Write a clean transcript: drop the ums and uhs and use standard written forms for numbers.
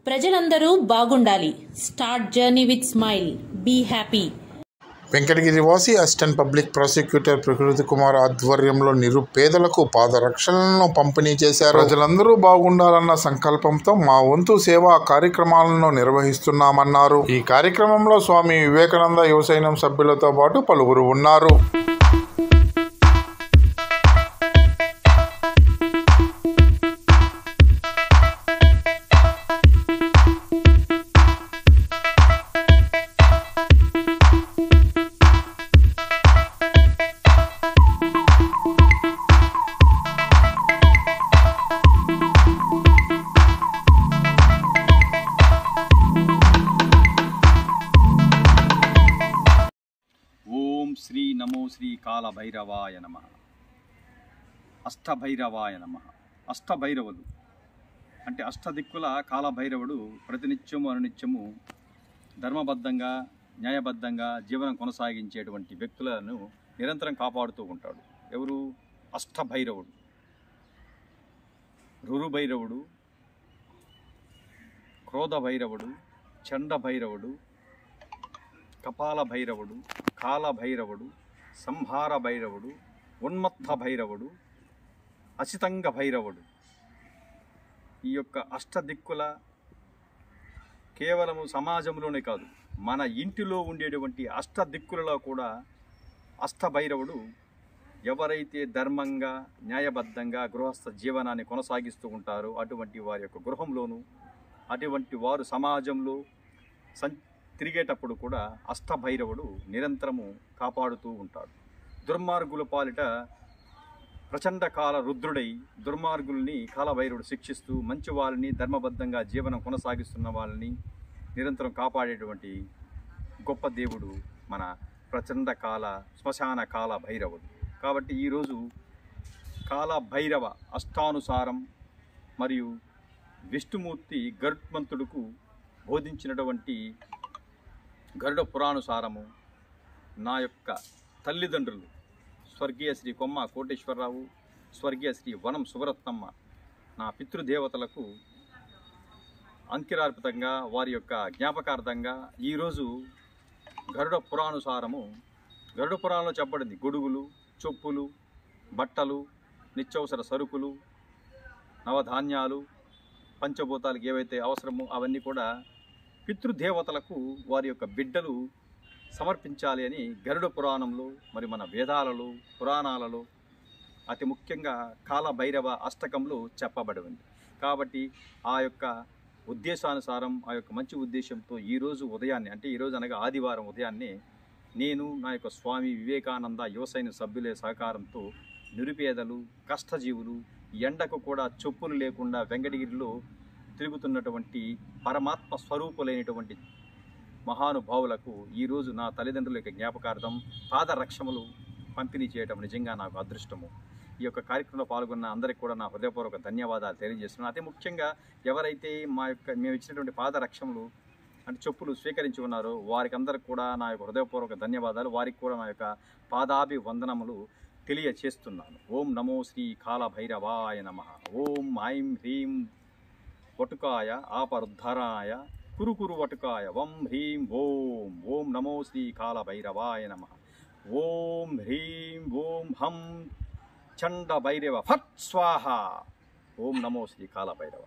ప్రజలందరూ బాగుండాలి. Start journey with smile. Be happy. Venkatagiri వాసి అసిస్టెంట్ పబ్లిక్ ప్రాసిక్యూటర్ ప్రకృతి కుమార్ ఆధ్వర్యంలో నిరుపేదలకు పాదరక్షలను పంపిణీ చేశారు. ప్రజలందరూ బాగుండాలన్న సంకల్పంతో మా వంతు సేవా కార్యక్రమాలను నిర్వహిస్తున్నామన్నారు. ఈ కార్యక్రమంలో స్వామి వివేకానంద యువసైన్యం సభ్యులతో పాటు పలువురు ఉన్నారు. శ్రీ నమో శ్రీ కాలభైరవాయ నమ. అష్టభైరవాయ నమ. అష్టభైరవులు అంటే అష్టదిక్కుల కాలభైరవుడు ప్రతినిత్యము అనునిత్యము ధర్మబద్ధంగా న్యాయబద్ధంగా జీవనం కొనసాగించేటువంటి వ్యక్తులను నిరంతరం కాపాడుతూ ఉంటాడు. ఎవరు? అష్టభైరవుడు. రురుభైరవుడు, క్రోధభైరవుడు, చండభైరవుడు, కపాల భైరవుడు, కాలభైరవుడు, సంహార భైరవుడు, ఉన్మత్త భైరవుడు, అసితంగ భైరవుడు. ఈ యొక్క అష్టదిక్కుల కేవలము సమాజంలోనే కాదు, మన ఇంటిలో ఉండేటువంటి అష్టదిక్కులలో కూడా అష్టభైరవుడు ఎవరైతే ధర్మంగా న్యాయబద్ధంగా గృహస్థ జీవనాన్ని కొనసాగిస్తూ ఉంటారో అటువంటి వారి యొక్క గృహంలోనూ అటువంటి వారు సమాజంలో తిరిగేటప్పుడు కూడా అష్టభైరవుడు నిరంతరము కాపాడుతూ ఉంటాడు. దుర్మార్గుల పాలిట ప్రచండ కాల రుద్రుడై దుర్మార్గుల్ని కాలభైరవుడు శిక్షిస్తూ మంచి వాళ్ళని ధర్మబద్ధంగా జీవనం కొనసాగిస్తున్న వాళ్ళని నిరంతరం కాపాడేటువంటి గొప్ప దేవుడు మన ప్రచండ కాల శ్మశాన కాల భైరవుడు. కాబట్టి ఈరోజు కాలభైరవ అష్టానుసారం మరియు విష్ణుమూర్తి గరుత్మంతుడుకు బోధించినటువంటి గరుడ పురాణుసారము నా యొక్క తల్లిదండ్రులు స్వర్గీయ శ్రీ కొమ్మ కోటేశ్వరరావు, స్వర్గీయ శ్రీ వనం సుభరత్నమ్మ నా పితృదేవతలకు అంకిరార్పితంగా వారి యొక్క జ్ఞాపకార్థంగా ఈరోజు గరుడ పురాణుసారము గరుడ పురాణంలో చెప్పబడింది. గొడుగులు, చొప్పులు, బట్టలు, నిత్యవసర సరుకులు, నవధాన్యాలు, పంచభూతాలకు ఏవైతే అవసరమో అవన్నీ కూడా పితృదేవతలకు వారి యొక్క బిడ్డలు సమర్పించాలి అని గరుడ పురాణంలో మరి మన వేదాలలో పురాణాలలో అతి ముఖ్యంగా కాలభైరవ అష్టకంలో చెప్పబడి ఉంది. కాబట్టి ఆ యొక్క ఉద్దేశానుసారం ఆ యొక్క మంచి ఉద్దేశంతో ఈరోజు ఉదయాన్నే అంటే ఈరోజు అనగా ఆదివారం ఉదయాన్నే నేను నా యొక్క స్వామి వివేకానంద యువసైన్య సభ్యుల సహకారంతో నిరుపేదలు కష్టజీవులు ఎండకు కూడా చెప్పులు లేకుండా వెంకటగిరిలో తిరుగుతున్నటువంటి పరమాత్మ స్వరూపులైనటువంటి మహానుభావులకు ఈరోజు నా తల్లిదండ్రుల యొక్క జ్ఞాపకార్థం పాదరక్షములు పంపిణీ చేయడం నిజంగా నాకు అదృష్టము. ఈ యొక్క కార్యక్రమంలో పాల్గొన్న అందరికీ కూడా నా హృదయపూర్వక ధన్యవాదాలు తెలియజేస్తున్నాను. అతి ముఖ్యంగా ఎవరైతే మేము ఇచ్చినటువంటి పాదరక్షములు అంటే చెప్పులు స్వీకరించి ఉన్నారో వారికి అందరికి కూడా నా యొక్క హృదయపూర్వక ధన్యవాదాలు. వారికి కూడా నా యొక్క పాదాభివందనములు తెలియచేస్తున్నాను. ఓం నమో శ్రీ కాలభైరవాయ నమః. ఓం ఐం హ్రీం వటుకాయ ఆపరుద్ధరాయ కురుకురు వటుకాయ వం హ్రీం ఓం. ఓం నమో శ్రీ కాలభైరవాయ నమః. ఓం హ్రీం ఓం హం చండ భైరవ ఫట్ స్వాహ. ఓం నమో శ్రీ కాలభైరవ.